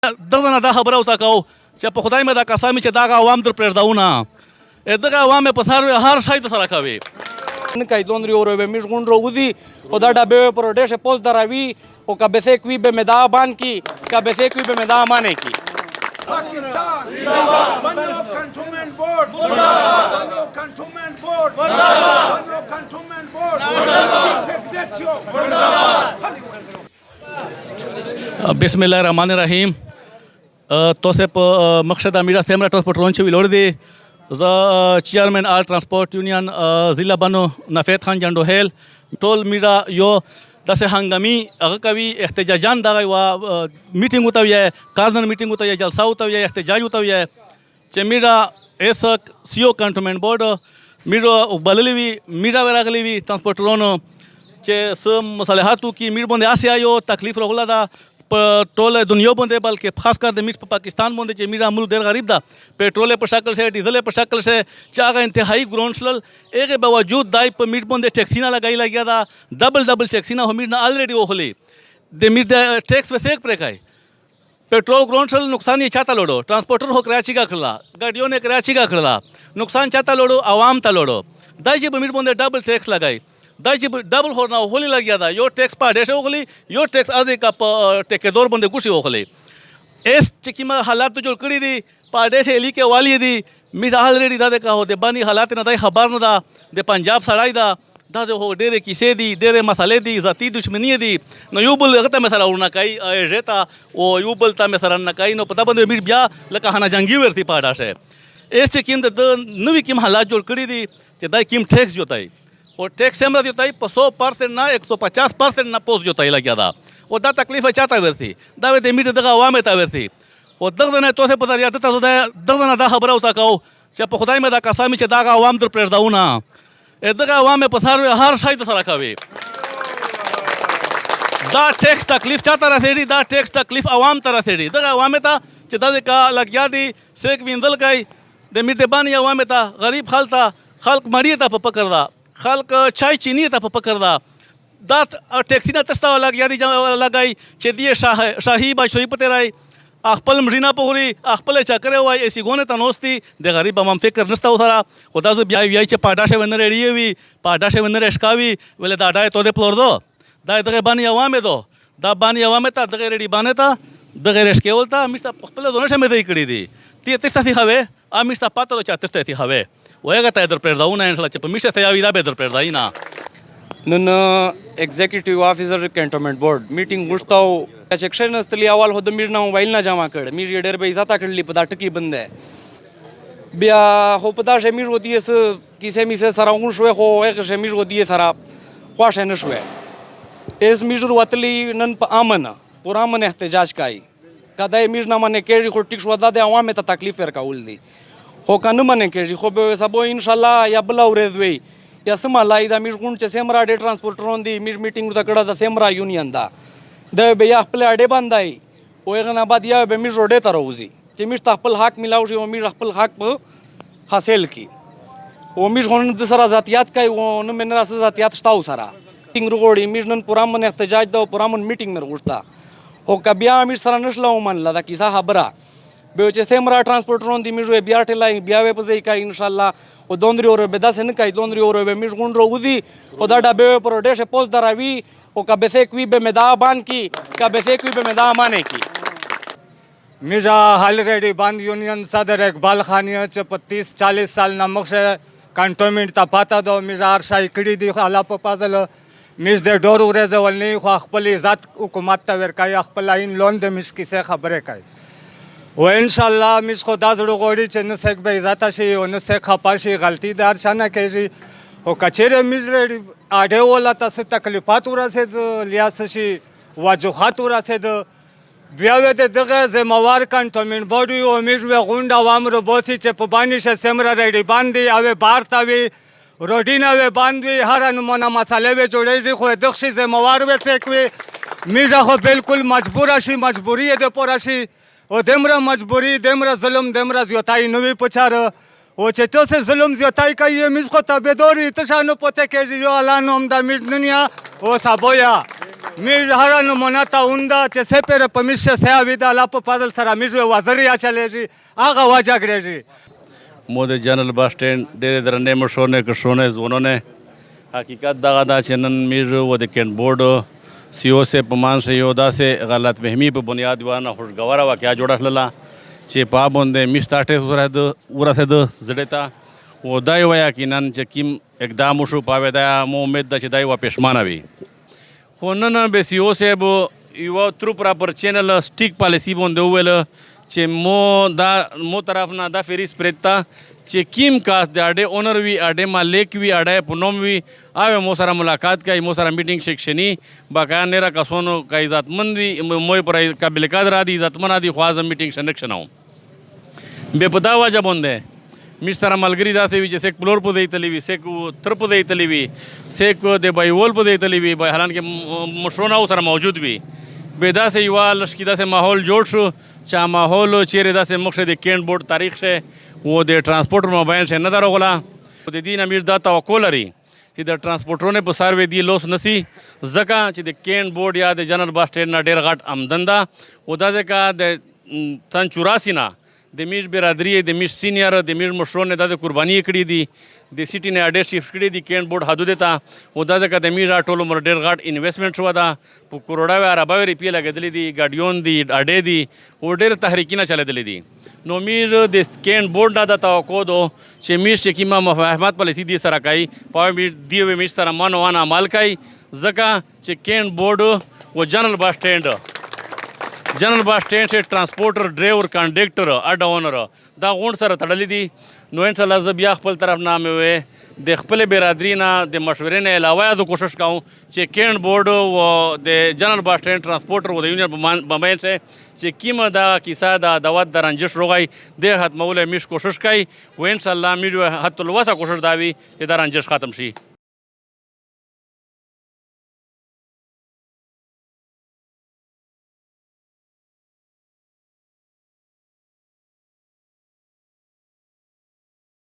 دغه نه دا خبره وته کوو چې په خدای مې دا قسم چې دغه عوام در پرېږدو نه دغه عوام یې په هر شی سره کوي. Kaj Londri orove miș gundro uzi o da da beve porodeșe post daravi o ca bese qui be meda banki ca bese qui be meda maneki. Pakistan Zindabad Bano Cantonment Board Bano Cantonment Board Bano Cantonment Board Chief Executive बिस्मिल्लाहिर्रहमानिर्रहीम. तोसे मकसद मीरा सेमरा ट्रांसपोर्ट रोंचे विलोड़ दी चेयरमैन आल transport union ज़िला बनो नफेद खान जंडो hello toll Meera यो दसे हंगामी अगकवी एहतजाजान दागा वा मीटिंग उताविया कार्नर मीटिंग उताविया जलसा उताविया एहतजाज उताविया चे मीरा ऐसा सीओ कंटोनमेंट बोर्ड मीरो बललीवी मीरा वेरागलीवी ट्रांसपोर्ट रोनो चे सम मसलहातु की मीर बंदे आसे आयो तकलीफ रोगला दा पेट्रोल दुनिया बंदे बल्कि खासकर मीट पाकिस्तान बंदे चे मीरा मुल्क देर गरीब दा पेट्रोल पर शक्ल से डीजल पर शक्ल से चागा इंतहाई ग्रोनशल एक बावजूद दाई पर मीट बंदे टैक्सी ना लगाई लग गया था डबल टैक्सी ना हो मीट ना ऑलरेडी वो होली दे मीट टैक्स पे सेक प्रेकाय पेट्रोल ग्रोनशल नुकसान ये चाहता लोडो ट्रांसपोर्टर हो कराची का खड़ा गाड़ियों ने कराची का खड़ा नुकसान चाहता लोडो आवाम ता लोडो दाई जी मीट बंदे डबल टैक्स लगाई दाई जी डबल होना होली लग गया था यो टैक्स पा डेशे होली यो टैक्स आधे का टेकेदोर बंदे कुछ होली इस चिकी में हालात तो जो कड़ी दी पा डेशे एली के वाली दी मीरा ऑलरेडी दादे का हो दे बानी हालात ना दाई खबर ना दा दे पंजाब सड़ाई दा दादे हो डेरे किसे दी डेरे मसाले दी जाती दुश्मनी दी न यूबल अगता में सरा उड़ना काई रेता वो यूबल ता में सरा ना काई नो पता बंदे मीर ब्या लका हना जंगी वेरती पाड़ा से इस चिकी में नवी किम हालात जो कड़ी दी ते दाई किम टैक्स जोताई और टैक्स सेमरा जोता ही 100% ना 150% ना पोस्ट जोता ही लग गया था वो दा तकलीफ है चाहता वेरती दावे दे मीट दगा आवाम है वेरती वो दग ने तो से पता रिया था दग ना दा खबर होता कहो चे प खुदाई में दा कसामी चे दागा आवाम दर प्रेरदाऊ ना दगा आवाम में पसार हर शाही सरा खावे दा टैक्स तकलीफ चाहता रहती दा टैक्स तकलीफ आवाम तरह थेड़ी दगा आवाम था चे दादे का लग गया दी सेक विंदल गई दे मीटे बानी आवाम था गरीब खालता खल्क मरिए था पकड़दा खालक चाय चीनी था पकड़दा दात टैक्सी ना तस्ता लग यादी लगाई चेदिए शाही बाई शोई पते राई आखपल मरीना पोहरी आखपल चक्रे हुआ ऐसी गोने तनोस्ती दे गरीब अमम फिक्र नस्ता उसारा खुदा से ब्याई ब्याई चे पाटाशे वनरे एड़िएवी पाटाशे वनरे एशकावी वेले दाडाए तोदे प्लोर दो दाए दगे बानी अवामे दो दा बानी अवामे ता दगे रेडी बाने ता दगे रेशके बोलता मिस्ता पकपले दोनों शे में दे इकड़ी दी ती तिस्ता थी खावे आ मिस्ता पातलो चा तिस्ता थी खावे वयगा ता इधर प्रेरदाऊ ना इंशाल्लाह चे मिशे थे यावी दा बेदर प्रेरदाई ना नन executive officer cantonment board meeting गुस्ताव सेक्शन असली अवाल होद मीर ना मोबाइल ना जमा कर मीर येडर बे जाता करली पदा टकी बंद है बिया हो पदा शे मीर होती है किसे मिसे सारा उन शवे हो एक शे मीर होती है सारा ख्वाश है न शवे इस मीर वतली नन आमन पूरा मन एहतजाज काई कदा मीर ना माने केरी खुटिक शवदा दे आवाम में तकलीफ फेर का उल दी हो कानु माने केरी खो सबो इंशाल्लाह या बलाव रेदवे या समाला इदा मीर गुंचे सेमरा डे ट्रांसपोर्टर रोंदी मीर मीटिंग दा कड़ा दा सेमरा यूनियन दा दे बे या अपले अडे बांदाई ओ एगना बाद या बे मीर रोडे तरोजी जे मीर तखपल हक मिलाउशी ओ मीर तखपल हक प हासिल की ओ मीर होन दसरा जातियात काय ओ न मेनरा से जातियात स्ताउ सारा टिंग रोडी मीर नन पूरा मन एहतजाज दो पूरा मन मीटिंग में गुस्ता हो कबिया मीर सरा नशला मन ला दा किसा खबरा बेचे सेमरा ट्रांसपोर्टर रोंदी मीर वे बिया टेला बिया वे पजे का इंशाल्लाह o dondri oro beda sen kai dondri oro be mish gundro uzi o da da be pro deshe post daravi o ka bese qui be meda banki ka bese qui be meda maneki Mirza already बंद union सदर इकबाल खानिया च 35-40 साल नमक से कंटोनमेंट ता पाता दो मिर्जा हर शाही कड़ी दी खाला पादल मिस दे डोर उरे दे वलनी खो अखपली जात हुकूमत ता वर kai अखपला इन लोन दे मिस किसे खबरे kai वो इंशाल्लाह मिस को दाजड़ो गोड़ी चन से बे जाता शी उन से खपाशी गलती दार छना के जी वो कचेरे मिस रेडी आडे वाला ता से तकलीफात उरा से लिया से वजूहात उरा से ब्यावे दे दगे जिम्मेवार कंटोनमेंट बॉडी ओ मिस वे गुंडा वामरो बोसी चे पबानी से सेमरा रेडी बांधी आवे बाहर तावी रोडीना वे बांधी हर अनुमना मसाले वे जोड़े जी खो दक्षी जिम्मेवार वे से के मिर्जा को बिल्कुल मजबूरी है दे पोराशी ओ देमरा मजबूरी देमरा जुल्म देमरा ज्योताई नवी पुछार ओ चेतो से जुल्म ज्योताई का ये मिस को तबेदोरी तशानो पोते के जो अलानो हमदा मिस दुनिया ओ साबोया میز هر نمونه ته اونده چې سپېره په میز شه سیا وي د الله په فضل سره میز وزري اچلیږي هغه وجګړېږي مو د جنرال بس سټینډ ډېرې درنې مشورې کښونه ځوانونه حقیقت دغه دا چې نن میر و د کینټ بورډ سی او سے په مان یو داسې غلط فهمي په بنیاد باندې خوشګواره واقعه جوړه کړله چې په باندې میسټاټې ورسېده زړه ته و دا یو یقینا چې کوم اقدام وشو په دا مو امید ده چې دا یوه پښېمانه وي خو نن به سی او صاحب یوه ترو پراپر چینل سټیک پالیسي باندې وویل چې مو طرف نه دا فریض پرېږده چې کیم کاس د اډې اونر وي اډې مالک وي اډې په نوم وي او مو سره ملاقات کوي مو سره میټینګ شکشني باقایا نیره کسانو که عزتمند وي مو پر قابل قدر دي عزتمند دي خو زه میټینګ شنک شنوم بې په دا وجه باندې میش سره ملګري داسې وي چې سیک پلور په ځای تللی وي سیک تر په ځای تللی وي سیک د بایول په ځای تللی وي حالانکې مشرونه سره موجود وي بې داسې یوه لشکي داسې ماحول جوړ شو چې ماحول چیرې داسې مخ د کینټ بورډ تاریخ شه و د ټرانسپورټر مباین شه نه درغله د دې امیر دا توقع لري چې د ټرانسپورټرونو په سروې دی لوس نسی ځکه چې د کینټ بورډ یا د جنرال بس سټینډ نه ډېر غټ آمدن ده و دا ځکه د سن 84 نه د میر برادري د میر سینیر د میر مشرونو د قرباني کړې دي د سټي نه اډې شیفټ کړي دي کینټ بورډ حدود ته و دا ځکه د میر ټول عمر ډېر غټ انویسټمنټ شو ده په کروڑاوي عرباوي روپیې لګېدلې دي ګاډیون دي اډې دي و ډېر تحریکونه چلېدلې دي نو میر د کینټ بورډ نه دا توقع دو چې میر چې کومه مفاهمت پالیسي دي سره کوي په میر دی میر سره مانوان عمل کوي ځکه چې کینټ بورډ و جنرال بس سټینډ سے ټرانسپورټر ډرایور کنډکټر اډ اونر دا غونډ سره تړلې دي نو انشاءالله زه بیا خپل طرف نه مې د خپل برادري نه د مشورې نه علاوه زه کوشش کوم چې کینټ بورډ و د جنرال بس سټینډ ټرانسپورټر و د یونین بمین سے چې کیمه دا کیسه دا دوت د رنجش روغی د ختمولو میش کوشش کوي و انشاءالله میر حتی الوسه کوشش دا وي چې دا رنجش ختم شي